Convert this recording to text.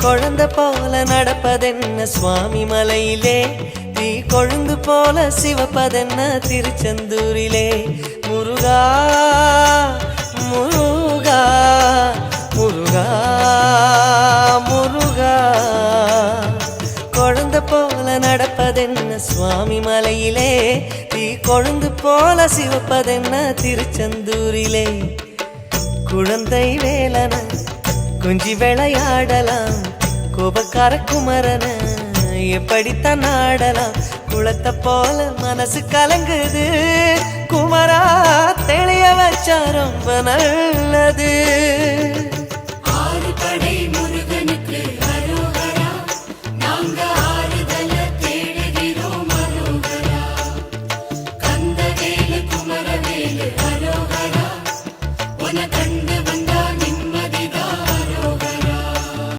குழந்தை போல நடப்பதென்ன சுவாமி மலையிலே, தீ கொழுந்து போல சிவப்பதென்ன திருச்செந்தூரிலே. முருகா முருகா முருகா முருகா, குழந்தை போல நடப்பதென்ன சுவாமி மலையிலே, தீ கொழுந்து போல சிவப்பதென்ன திருச்செந்தூரிலே. குழந்தை வேலன கொஞ்சி விளையாடலாம், கோபக்கார குமரன எப்படித்தான் ஆடலாம். குளத்தை போல மனசு கலங்குது, குமரா தெளிய வச்சா ரொம்ப நல்லது.